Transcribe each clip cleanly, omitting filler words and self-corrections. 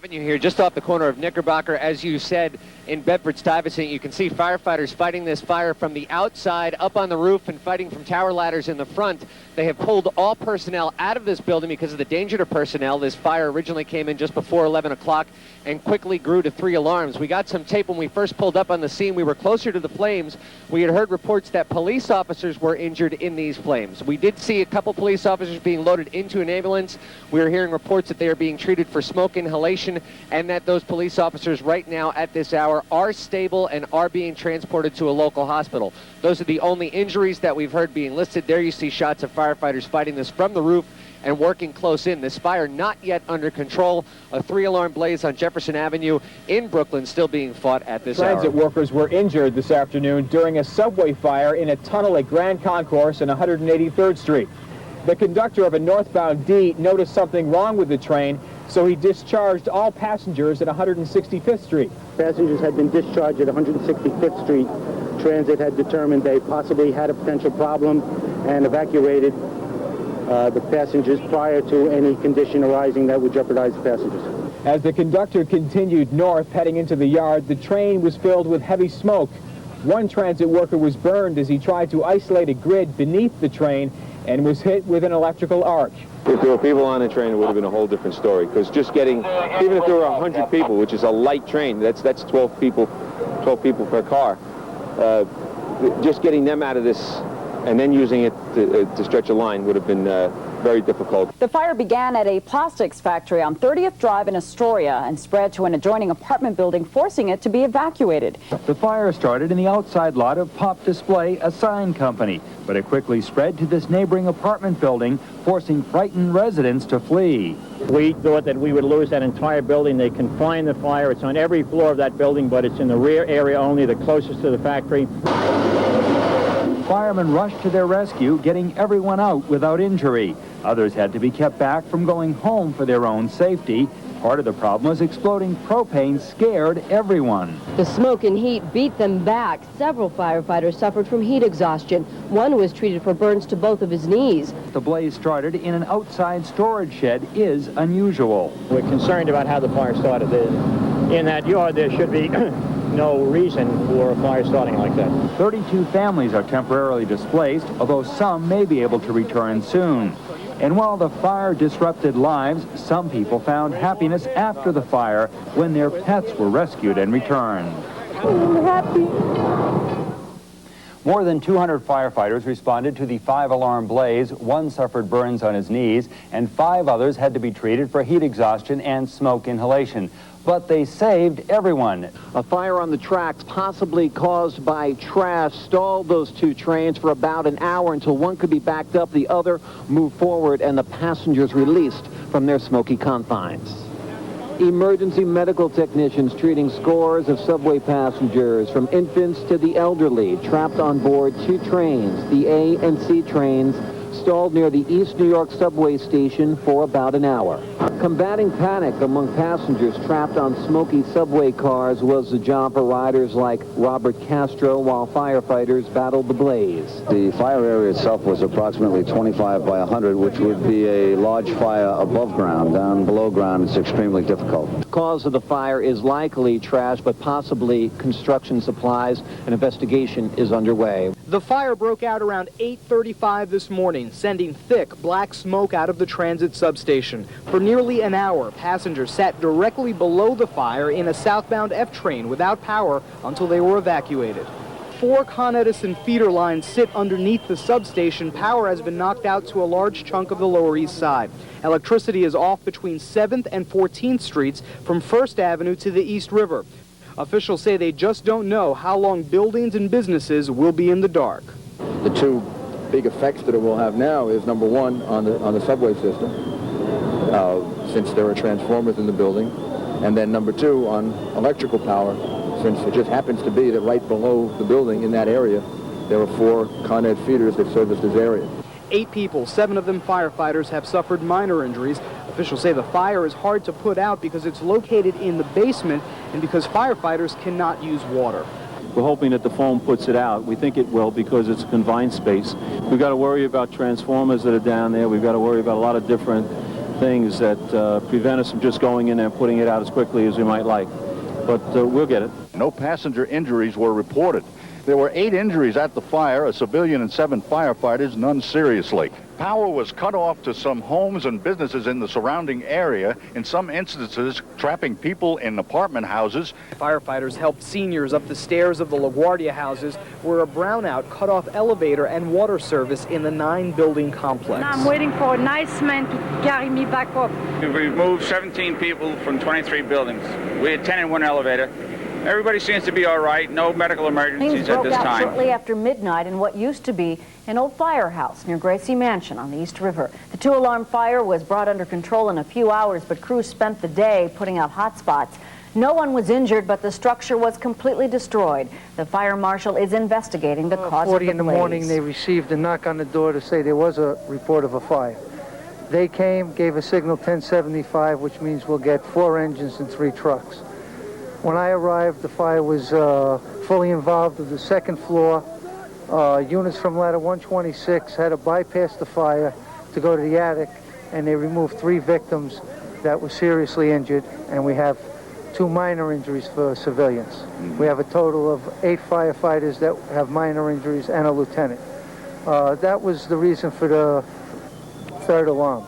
Avenue here, just off the corner of Knickerbocker. As you said, in Bedford-Stuyvesant, you can see firefighters fighting this fire from the outside up on the roof and fighting from tower ladders in the front. They have pulled all personnel out of this building because of the danger to personnel. This fire originally came in just before 11 o'clock and quickly grew to 3 alarms. We got some tape when we first pulled up on the scene. We were closer to the flames. We had heard reports that police officers were injured in these flames. We did see a couple police officers being loaded into an ambulance. We were hearing reports that they are being treated for smoke inhalation and that those police officers right now at this hour are stable and are being transported to a local hospital. Those are the only injuries that we've heard being listed. There you see shots of firefighters fighting this from the roof and working close in. This fire not yet under control. A 3-alarm blaze on Jefferson Avenue in Brooklyn still being fought at this hour. Transit workers were injured this afternoon during a subway fire in a tunnel at Grand Concourse and 183rd Street. The conductor of a northbound D noticed something wrong with the train, so he discharged all passengers at 165th Street. Passengers had been discharged at 165th Street. Transit had determined they possibly had a potential problem and evacuated the passengers prior to any condition arising that would jeopardize the passengers. As the conductor continued north, heading into the yard, the train was filled with heavy smoke. One transit worker was burned as he tried to isolate a grid beneath the train and was hit with an electrical arc. If there were people on the train, it would have been a whole different story, because just getting, even if there were 100 people, which is a light train, that's 12 people per car, just getting them out of this and then using it to stretch a line would have been very difficult. The fire began at a plastics factory on 30th Drive in Astoria and spread to an adjoining apartment building, forcing it to be evacuated. The fire started in the outside lot of Pop Display, a sign company, but it quickly spread to this neighboring apartment building, forcing frightened residents to flee. We thought that we would lose that entire building. They confined the fire. It's on every floor of that building, but it's in the rear area only, the closest to the factory. Firemen rushed to their rescue, getting everyone out without injury. Others had to be kept back from going home for their own safety. Part of the problem was exploding propane scared everyone. The smoke and heat beat them back. Several firefighters suffered from heat exhaustion. One was treated for burns to both of his knees. The blaze started in an outside storage shed is unusual. We're concerned about how the fire started. In that yard, there should be no reason for a fire starting like that. 32 families are temporarily displaced, although some may be able to return soon. And while the fire disrupted lives, some people found happiness after the fire when their pets were rescued and returned. I'm happy. More than 200 firefighters responded to the 5-alarm blaze. One suffered burns on his knees, and 5 others had to be treated for heat exhaustion and smoke inhalation. But they saved everyone. A fire on the tracks, possibly caused by trash, stalled those 2 trains for about an hour until one could be backed up, the other moved forward, and the passengers released from their smoky confines. Emergency medical technicians treating scores of subway passengers, from infants to the elderly, trapped on board 2 trains, the A and C trains, stalled near the East New York subway station for about an hour. Combating panic among passengers trapped on smoky subway cars was the job for riders like Robert Castro, while firefighters battled the blaze. The fire area itself was approximately 25 by 100, which would be a large fire above ground. Down below ground, it's extremely difficult. The cause of the fire is likely trash, but possibly construction supplies. An investigation is underway. The fire broke out around 8:35 this morning, sending thick black smoke out of the transit substation. For nearly an hour, passengers sat directly below the fire in a southbound F train without power until they were evacuated. 4 Con Edison feeder lines sit underneath the substation. Power has been knocked out to a large chunk of the Lower East Side. Electricity is off between 7th and 14th Streets from First Avenue to the East River. Officials say they just don't know how long buildings and businesses will be in the dark. The 2 big effects that it will have now is, number 1, on the subway system, since there are transformers in the building, and then number 2, on electrical power, since it just happens to be that right below the building in that area, there are 4 Con Ed feeders that service this area. 8 people, 7 of them firefighters, have suffered minor injuries. Officials say the fire is hard to put out because it's located in the basement and because firefighters cannot use water. We're hoping that the foam puts it out. We think it will because it's a confined space. We've got to worry about transformers that are down there. We've got to worry about a lot of different things that prevent us from just going in there and putting it out as quickly as we might like. But we'll get it. No passenger injuries were reported. There were 8 injuries at the fire, a civilian and 7 firefighters, none seriously. Power was cut off to some homes and businesses in the surrounding area, in some instances trapping people in apartment houses. Firefighters helped seniors up the stairs of the LaGuardia houses where a brownout cut off elevator and water service in the 9-building complex. Now I'm waiting for a nice man to carry me back up. We've moved 17 people from 23 buildings. We had 10 in one elevator. Everybody seems to be all right. No medical emergencies at this time. Shortly after midnight in what used to be an old firehouse near Gracie Mansion on the East River. The 2-alarm fire was brought under control in a few hours, but crews spent the day putting out hot spots. No one was injured, but the structure was completely destroyed. The fire marshal is investigating the cause of the blaze. 40 in the morning, they received a knock on the door to say there was a report of a fire. They came, gave a signal 1075, which means we'll get 4 engines and 3 trucks. When I arrived, the fire was fully involved with the second floor. Units from ladder 126 had to bypass the fire to go to the attic, and they removed 3 victims that were seriously injured, and we have 2 minor injuries for civilians. We have a total of 8 firefighters that have minor injuries and a lieutenant. That was the reason for the 3rd alarm.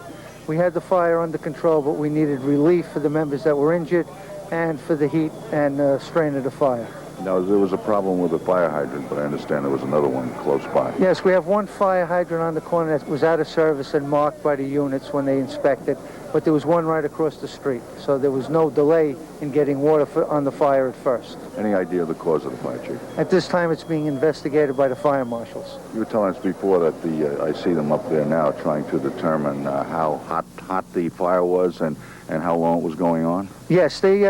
We had the fire under control, but we needed relief for the members that were injured and for the heat and strain of the fire. Now, there was a problem with the fire hydrant, but I understand there was another one close by. Yes, we have 1 fire hydrant on the corner that was out of service and marked by the units when they inspected, but there was 1 right across the street, so there was no delay in getting water on the fire at first. Any idea of the cause of the fire, Chief? At this time, it's being investigated by the fire marshals. You were telling us before that I see them up there now trying to determine how hot the fire was and how long it was going on? Yes, they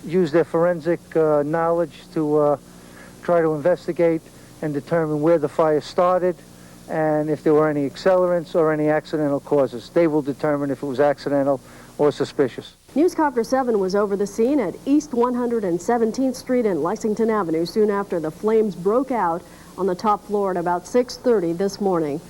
use their forensic knowledge to try to investigate and determine where the fire started and if there were any accelerants or any accidental causes. They will determine if it was accidental or suspicious. Newscopter 7 was over the scene at East 117th Street and Lexington Avenue soon after the flames broke out on the top floor at about 6:30 this morning.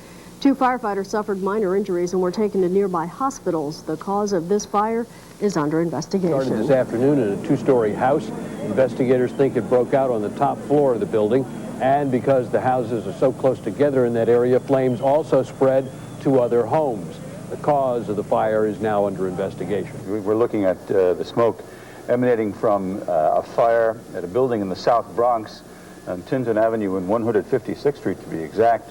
2 firefighters suffered minor injuries and were taken to nearby hospitals. The cause of this fire is under investigation. Started this afternoon in a 2-story house. Investigators think it broke out on the top floor of the building, and because the houses are so close together in that area, flames also spread to other homes. The cause of the fire is now under investigation. We're looking at the smoke emanating from a fire at a building in the South Bronx on Tinton Avenue and 156th Street to be exact.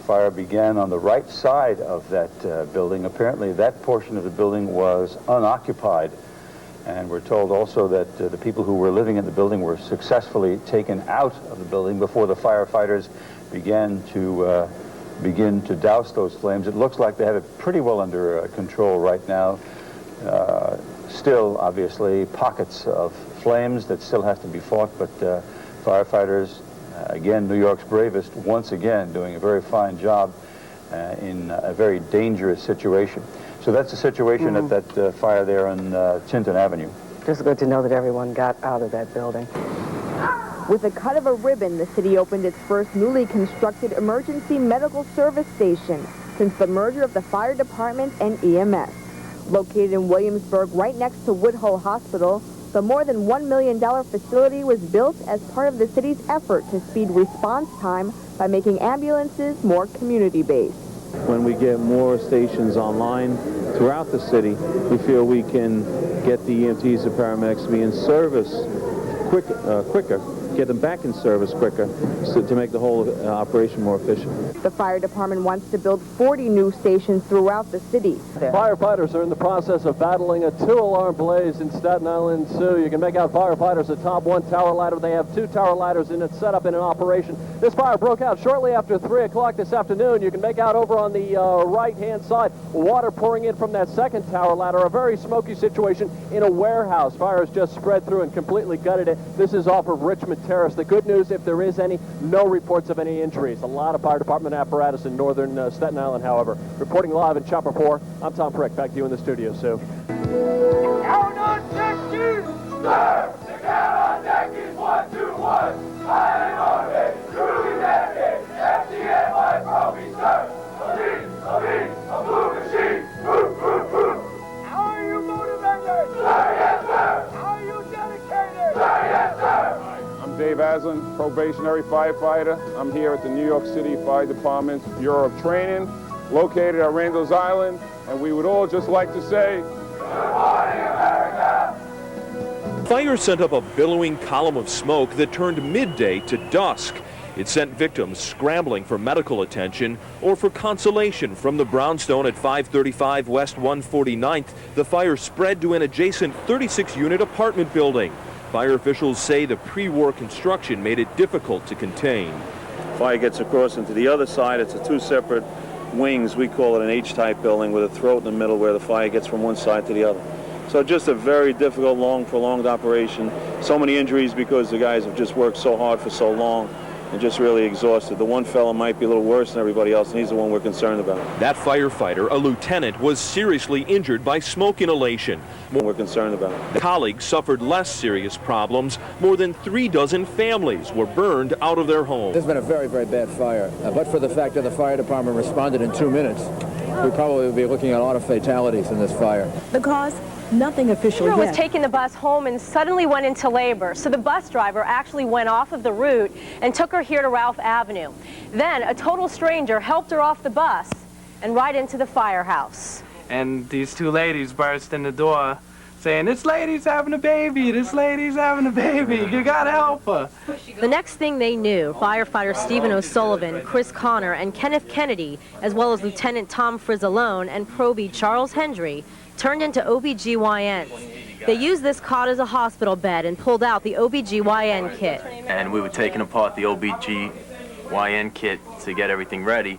Fire began on the right side of that building. Apparently that portion of the building was unoccupied, and we're told also that the people who were living in the building were successfully taken out of the building before the firefighters began to douse those flames. It looks like they have it pretty well under control right now. Still, obviously, pockets of flames that still have to be fought, but firefighters, again, New York's bravest, once again doing a very fine job in a very dangerous situation. So that's the situation at that fire there on Tinton Avenue. Just good to know that everyone got out of that building. With a cut of a ribbon, the city opened its first newly constructed emergency medical service station since the merger of the fire department and EMS. Located in Williamsburg, right next to Woodhull Hospital, the more than $1 million facility was built as part of the city's effort to speed response time by making ambulances more community-based. When we get more stations online throughout the city, we feel we can get the EMTs and paramedics to be in service quicker, get them back in service quicker, so to make the whole operation more efficient. The fire department wants to build 40 new stations throughout the city. Firefighters are in the process of battling a 2-alarm blaze in Staten Island, Sue. You can make out firefighters atop 1 tower ladder. They have 2 tower ladders in it, set up in an operation. This fire broke out shortly after 3 o'clock this afternoon. You can make out over on the right-hand side, water pouring in from that 2nd tower ladder. A very smoky situation in a warehouse. Fire has just spread through and completely gutted it. This is off of Richmond Terrace. The good news, if there is any, no reports of any injuries. A lot of fire department apparatus in northern Staten Island, however. Reporting live in Chopper 4, I'm Tom Prick. Back to you in the studio, Sue. Out on deck is, sir! The count on deck is 121. Pilot on deck, truly dedicated. FDNY trophy, sir. A blue machine. Woo, woo, woo. Dave Aslan, probationary firefighter. I'm here at the New York City Fire Department's Bureau of Training, located at Randall's Island, and we would all just like to say, good morning, America! Fire sent up a billowing column of smoke that turned midday to dusk. It sent victims scrambling for medical attention or for consolation. From the brownstone at 535 West 149th, the fire spread to an adjacent 36-unit apartment building. Fire officials say the pre-war construction made it difficult to contain. Fire gets across into the other side. It's a two separate wings. We call it an H-type building with a throat in the middle where the fire gets from one side to the other. So just a very difficult, long, prolonged operation. So many injuries because the guys have just worked so hard for so long and just really exhausted. The one fellow might be a little worse than everybody else, and he's the one we're concerned about. That firefighter, a lieutenant, was seriously injured by smoke inhalation. We're concerned about. Colleagues suffered less serious problems. More than 36 families were burned out of their homes. This has been a very, very bad fire. But for the fact that the fire department responded in 2 minutes, we probably would be looking at a lot of fatalities in this fire. The cause? Nothing official yet. was taking the bus home and suddenly went into labor. So the bus driver actually went off of the route and took her here to Ralph Avenue. Then a total stranger helped her off the bus and right into the firehouse. And these two ladies burst in the door saying, "This lady's having a baby, this lady's having a baby, you gotta help her." The next thing they knew, firefighter Stephen O'Sullivan, Chris Connor, and Kenneth Kennedy, as well as Lieutenant Tom Frizzalone and Probie Charles Hendry, turned into OBGYNs. They used this cot as a hospital bed and pulled out the OBGYN kit. And we were taking apart the OBGYN kit to get everything ready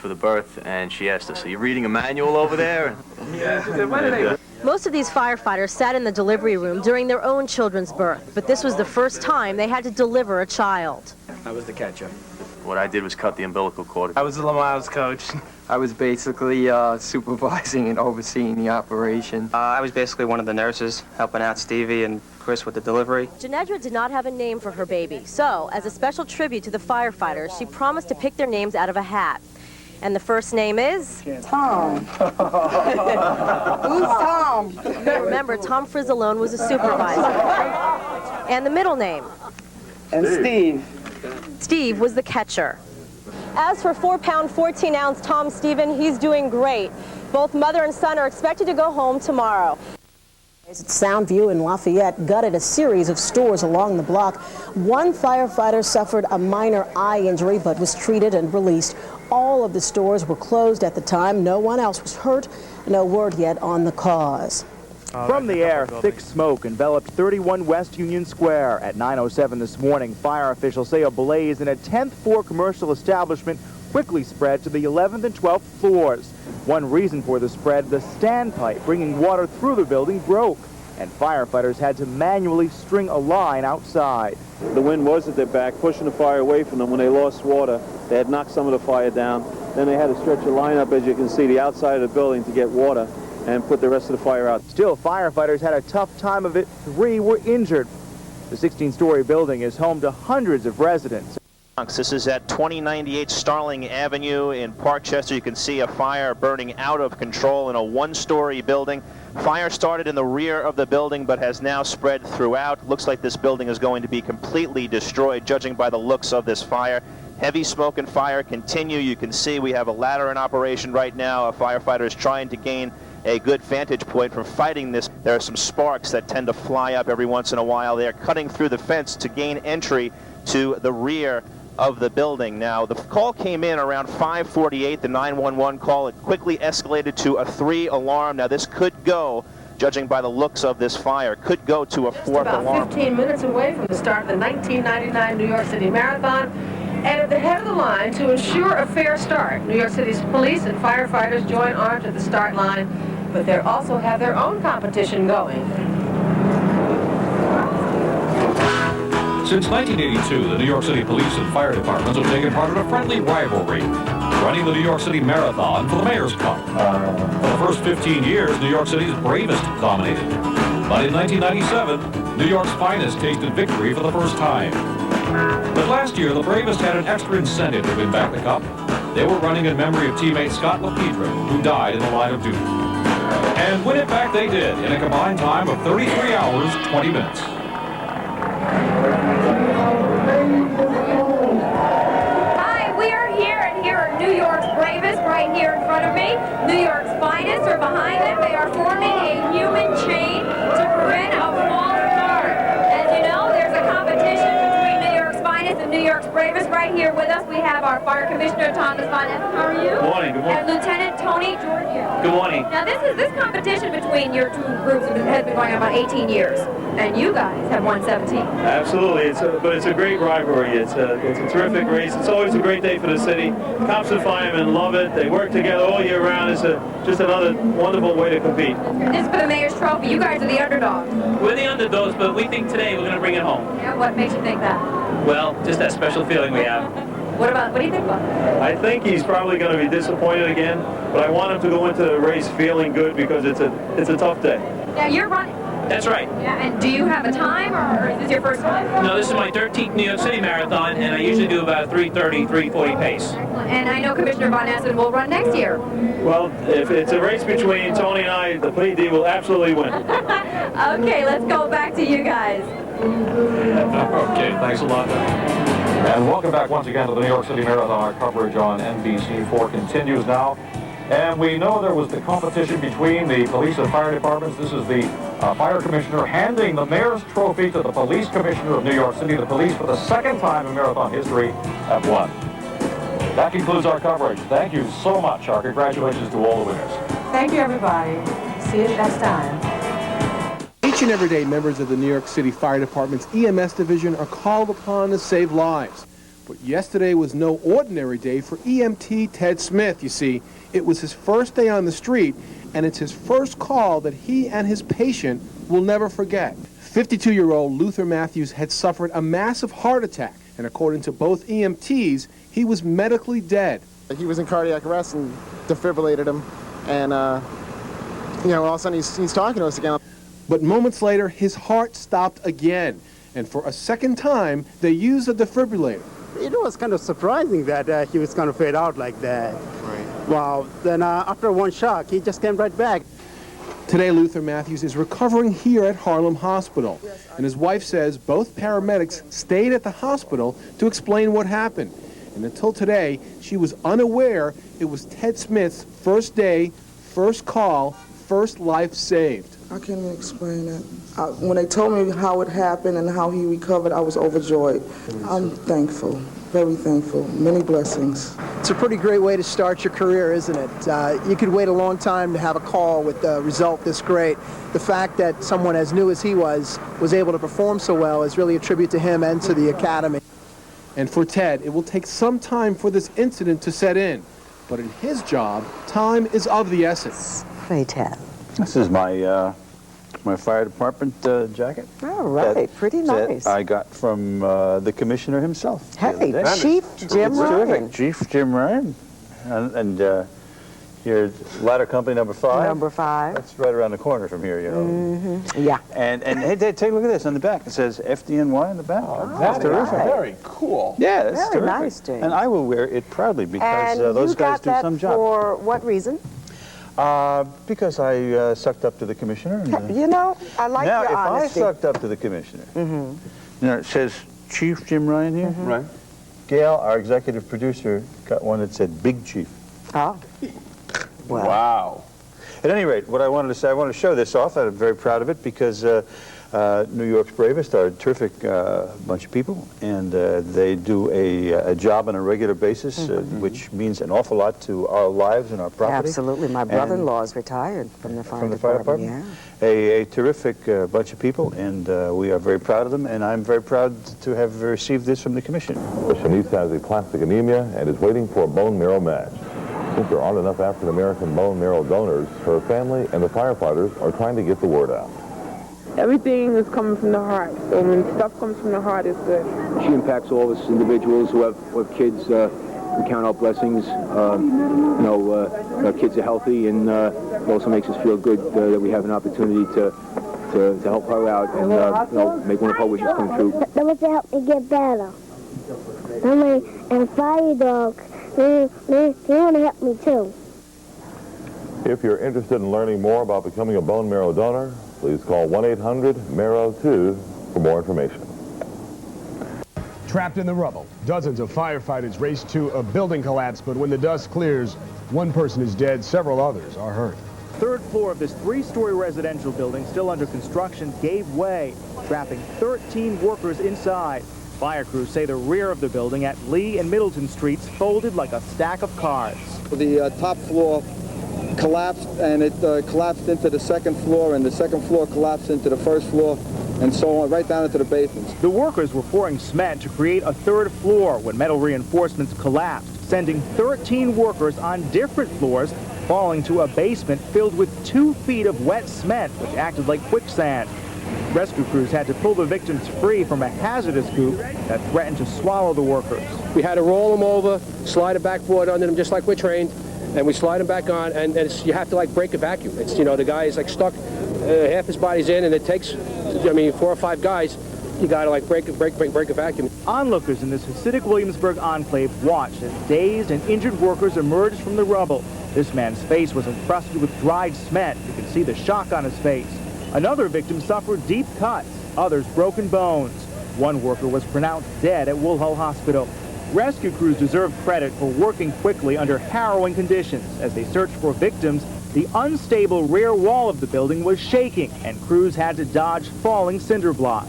for the birth, and she asked us, "Are you reading a manual over there?" Most of these firefighters sat in the delivery room during their own children's birth, but this was the first time they had to deliver a child. I was the catcher. What I did was cut the umbilical cord. I was the Lamaze coach. I was basically supervising and overseeing the operation. I was basically one of the nurses, helping out Stevie and Chris with the delivery. Janedra did not have a name for her baby, so as a special tribute to the firefighters, she promised to pick their names out of a hat. And the first name is? Tom. Who's Tom? You may remember Tom Frizzalone was a supervisor. And the middle name? And Steve. Steve was the catcher. As for 4-pound, 14-ounce Tom Stephen, he's doing great. Both mother and son are expected to go home tomorrow. Soundview in Lafayette gutted a series of stores along the block. One firefighter suffered a minor eye injury but was treated and released. All of the stores were closed at the time. No one else was hurt. No word yet on the cause. From the air, thick smoke enveloped 31 West Union Square. At 9:07 this morning, fire officials say a blaze in a 10th floor commercial establishment quickly spread to the 11th and 12th floors. One reason for the spread, the standpipe bringing water through the building broke, and firefighters had to manually string a line outside. The wind was at their back, pushing the fire away from them. When they lost water, they had knocked some of the fire down. Then they had to stretch a line up, as you can see, the outside of the building to get water and put the rest of the fire out. Still, firefighters had a tough time of it. 3 were injured. The 16-story building is home to hundreds of residents. This is at 2098 Starling Avenue in Parkchester. You can see a fire burning out of control in a 1-story building. Fire started in the rear of the building but has now spread throughout. Looks like this building is going to be completely destroyed, judging by the looks of this fire. Heavy smoke and fire continue. You can see we have a ladder in operation right now. A firefighter is trying to gain a good vantage point from fighting this. There are some sparks that tend to fly up every once in a while. They're cutting through the fence to gain entry to the rear of the building. Now, the call came in around 5:48, the 911 call. It quickly escalated to a 3-alarm. Now, this could go, judging by the looks of this fire, could go to a 4th alarm. About 15 minutes away from the start of the 1999 New York City Marathon, and at the head of the line to ensure a fair start. New York City's police and firefighters join arms at the start line, but they also have their own competition going. Since 1982, the New York City Police and Fire Departments have taken part in a friendly rivalry, running the New York City Marathon for the Mayor's Cup. For the first 15 years, New York City's bravest dominated. But in 1997, New York's finest tasted victory for the first time. But last year, the bravest had an extra incentive to win back the cup. They were running in memory of teammate Scott LaPedra, who died in the line of duty. And win it back they did in a combined time of 33 hours, 20 minutes. New York's finest are behind them. They are forming a human chain to prevent a false start. As you know, there's a competition between New York's finest and New York's bravest. Right here with us, we have our Fire Commissioner, Thomas Von Essen. How are you? Good morning. Good morning. And Lieutenant Tony Giorgio. Good morning. Now, this competition between your two groups has been going on about 18 years, and you guys have won 17. Absolutely. But it's a great rivalry. It's a terrific race. It's always a great day for the city. Cops and firemen love it. They work together all year round. It's just another wonderful way to compete. This is for the Mayor's Trophy. You guys are the underdogs. We're the underdogs, but we think today we're going to bring it home. Yeah, what makes you think that? Well, just that special feeling we have. What do you think about it? I think he's probably going to be disappointed again, but I want him to go into the race feeling good because it's a tough day. Now, you're running. That's right. Yeah, and do you have a time, or is this your first time? No, this is my 13th New York City Marathon, and I usually do about 3:30, 3:40 pace. And I know Commissioner Von Essen will run next year. Well, if it's a race between Tony and I, the PD will absolutely win. Okay, let's go back to you guys. Okay, thanks a lot. And welcome back once again to the New York City Marathon. Our coverage on NBC4 continues now. And we know there was the competition between the police and fire departments. This is the fire commissioner handing the mayor's trophy to the police commissioner of New York City. The police, for the second time in marathon history, have won. That concludes our coverage. Thank you so much. Our congratulations to all the winners. Thank you, everybody. See you next time. Each and every day, members of the New York City Fire Department's EMS division are called upon to save lives. But yesterday was no ordinary day for EMT Ted Smith. You see, it was his first day on the street, and it's his first call that he and his patient will never forget. 52-year-old Luther Matthews had suffered a massive heart attack, and according to both EMTs, he was medically dead. He was in cardiac arrest and defibrillated him, and all of a sudden he's talking to us again. But moments later, his heart stopped again, and for a second time, they used a defibrillator. It was kind of surprising that he was going to fade out like that. Right. Wow. Then after one shock, he just came right back. Today, Luther Matthews is recovering here at Harlem Hospital, and his wife says both paramedics stayed at the hospital to explain what happened. And until today, she was unaware it was Ted Smith's first day, first call, first life saved. I can't even explain it. When they told me how it happened and how he recovered, I was overjoyed. I'm thankful, very thankful. Many blessings. It's a pretty great way to start your career, isn't it? You could wait a long time to have a call with a result this great. The fact that someone as new as he was able to perform so well is really a tribute to him and to the Academy. And for Ted, it will take some time for this incident to set in. But in his job, time is of the essence. Hey, Ted. This is my my fire department jacket. All right, pretty nice. That I got from the commissioner himself. Hey, Chief Jim Ryan. Terrific, Chief Jim Ryan. And here's ladder company number 5. Number 5. That's right around the corner from here, you know. Mm-hmm. Yeah. And hey, take a look at this on the back. It says FDNY on the back. Oh, that's terrific. Very cool. Yeah, that's very terrific. Nice, Jim. And I will wear it proudly because those guys do some job. For what reason? Because I sucked up to the commissioner. And, I like now, your honesty. Now, if I sucked up to the commissioner, it says Chief Jim Ryan here. Right. Gail, our executive producer, got one that said Big Chief. Oh. Well. Wow. At any rate, what I wanted to say, I wanted to show this off. I'm very proud of it because New York's bravest are a terrific bunch of people, and they do a job on a regular basis, which means an awful lot to our lives and our property. Absolutely. My brother-in-law is retired from the fire department. Yeah. A terrific bunch of people, and we are very proud of them, and I'm very proud to have received this from the commission. Shanice has aplastic anemia and is waiting for a bone marrow match. Since there aren't enough African-American bone marrow donors, her family and the firefighters are trying to get the word out. Everything is coming from the heart. So when stuff comes from the heart, it's good. She impacts all of us individuals who have kids. We count our blessings. Our kids are healthy, and it also makes us feel good that we have an opportunity to help her out and make one of her wishes come true. That was to help me get better. And fire dogs, they want to help me too. If you're interested in learning more about becoming a bone marrow donor, please call 1-800-MARROW2 for more information. Trapped in the rubble, dozens of firefighters race to a building collapse, but when the dust clears, one person is dead, several others are hurt. Third floor of this 3-story residential building, still under construction, gave way, trapping 13 workers inside. Fire crews say the rear of the building at Lee and Middleton Streets folded like a stack of cards. The top floor collapsed, and it collapsed into the second floor, and the second floor collapsed into the first floor, and so on, right down into the basements. The workers were pouring cement to create a third floor when metal reinforcements collapsed, sending 13 workers on different floors, falling to a basement filled with 2 feet of wet cement, which acted like quicksand. Rescue crews had to pull the victims free from a hazardous goop that threatened to swallow the workers. We had to roll them over, slide a backboard under them just like we're trained, and we slide them back on, and you have to like break a vacuum. It's, you know, the guy is like stuck, half his body's in, and it takes, I mean, 4 or 5 guys. You got to like break a vacuum. Onlookers in this Hasidic Williamsburg enclave watched as dazed and injured workers emerged from the rubble. This man's face was encrusted with dried cement. You can see the shock on his face. Another victim suffered deep cuts, others broken bones. One worker was pronounced dead at Woolhull Hospital. Rescue crews deserve credit for working quickly under harrowing conditions. As they searched for victims, the unstable rear wall of the building was shaking, and crews had to dodge falling cinder blocks.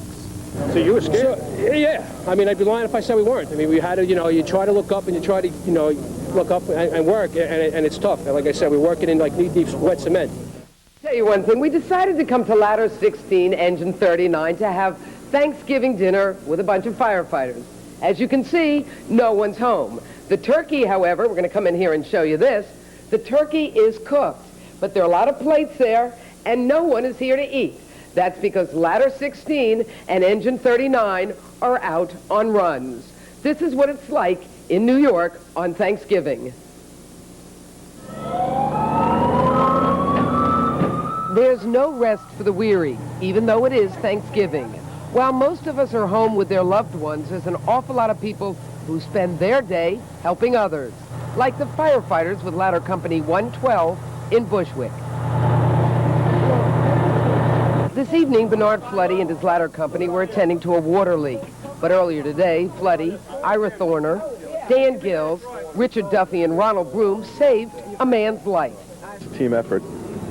So you were scared? Yeah. I mean, I'd be lying if I said we weren't. I mean, we had to, you know, you try to look up and you try to, you know, look up and work, and it's tough. And like I said, we're working in like knee-deep wet cement. Tell you one thing, we decided to come to Ladder 16, Engine 39, to have Thanksgiving dinner with a bunch of firefighters. As you can see, no one's home. The turkey, however, we're going to come in here and show you this, the turkey is cooked, but there are a lot of plates there, and no one is here to eat. That's because Ladder 16 and Engine 39 are out on runs. This is what it's like in New York on Thanksgiving. There's no rest for the weary, even though it is Thanksgiving. While most of us are home with their loved ones, there's an awful lot of people who spend their day helping others, like the firefighters with Ladder Company 112 in Bushwick. This evening, Bernard Floody and his Ladder Company were attending to a water leak. But earlier today, Floody, Ira Thorner, Dan Gills, Richard Duffy, and Ronald Broom saved a man's life. It's a team effort.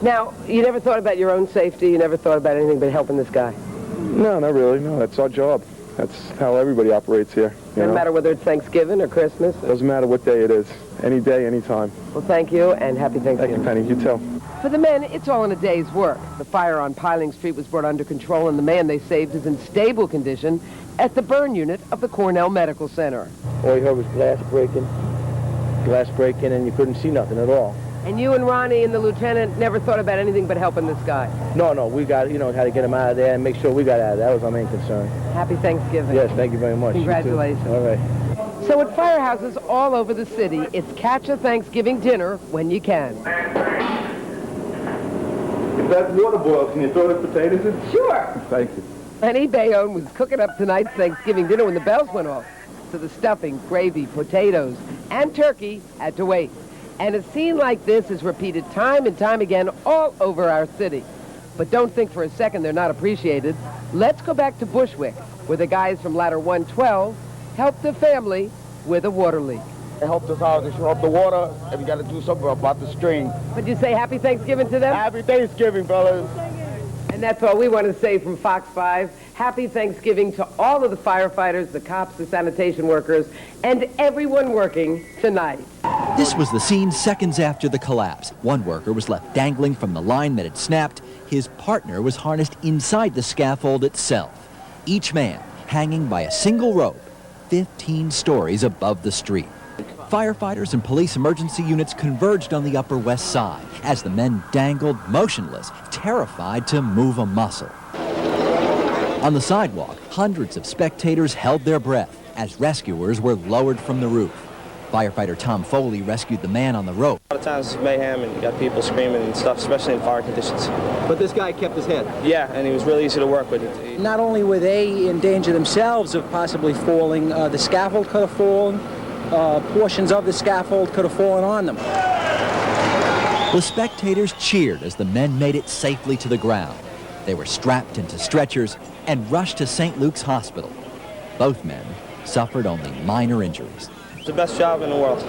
Now, you never thought about your own safety? You never thought about anything but helping this guy? No, not really. No, that's our job. That's how everybody operates here. Doesn't matter whether it's Thanksgiving or Christmas? Doesn't matter what day it is. Any day, any time. Well, thank you, and happy Thanksgiving. Thank you, Penny. You too. For the men, it's all in a day's work. The fire on Piling Street was brought under control, and the man they saved is in stable condition at the burn unit of the Cornell Medical Center. All you heard was glass breaking, and you couldn't see nothing at all. And you and Ronnie and the lieutenant never thought about anything but helping this guy? No, we got, how to get him out of there and make sure we got out of there. That was our main concern. Happy Thanksgiving. Yes, thank you very much. Congratulations. All right. So at firehouses all over the city, it's catch a Thanksgiving dinner when you can. If that water boils, can you throw the potatoes in? Sure. Thank you. Lenny Bayonne was cooking up tonight's Thanksgiving dinner when the bells went off. So the stuffing, gravy, potatoes, and turkey had to wait. And a scene like this is repeated time and time again all over our city. But don't think for a second they're not appreciated. Let's go back to Bushwick, where the guys from Ladder 112 helped the family with a water leak. They helped us out. They shut off the water, and we got to do something about the string. Would you say Happy Thanksgiving to them? Happy Thanksgiving, fellas. And that's all we want to say from Fox 5. Happy Thanksgiving to all of the firefighters, the cops, the sanitation workers, and everyone working tonight. This was the scene seconds after the collapse. One worker was left dangling from the line that had snapped. His partner was harnessed inside the scaffold itself. Each man hanging by a single rope, 15 stories above the street. Firefighters and police emergency units converged on the Upper West Side as the men dangled motionless, terrified to move a muscle. On the sidewalk, hundreds of spectators held their breath as rescuers were lowered from the roof. Firefighter Tom Foley rescued the man on the rope. A lot of times it's mayhem and you got people screaming and stuff, especially in fire conditions. But this guy kept his head. Yeah, and he was really easy to work with. Not only were they in danger themselves of possibly falling, the scaffold could have fallen, portions of the scaffold could have fallen on them. The spectators cheered as the men made it safely to the ground. They were strapped into stretchers and rushed to St. Luke's Hospital. Both men suffered only minor injuries. It's the best job in the world.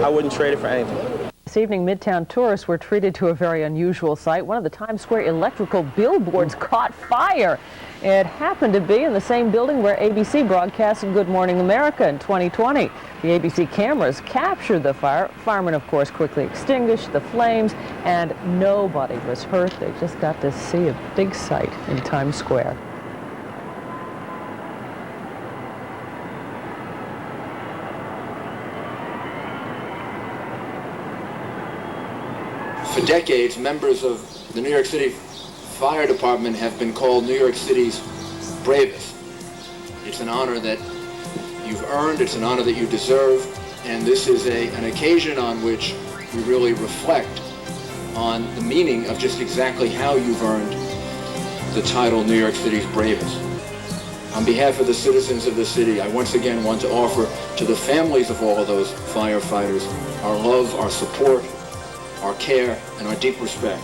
I wouldn't trade it for anything. This evening, Midtown tourists were treated to a very unusual sight. One of the Times Square electrical billboards caught fire. It happened to be in the same building where ABC broadcast Good Morning America in 2020. The ABC cameras captured the fire. Firemen, of course, quickly extinguished the flames, and nobody was hurt. They just got to see a big sight in Times Square. For decades, members of the New York City Fire Department have been called New York City's bravest. It's an honor that you've earned, it's an honor that you deserve, and this is an occasion on which we really reflect on the meaning of just exactly how you've earned the title New York City's bravest. On behalf of the citizens of the city, I once again want to offer to the families of all of those firefighters our love, our support, our care, and our deep respect.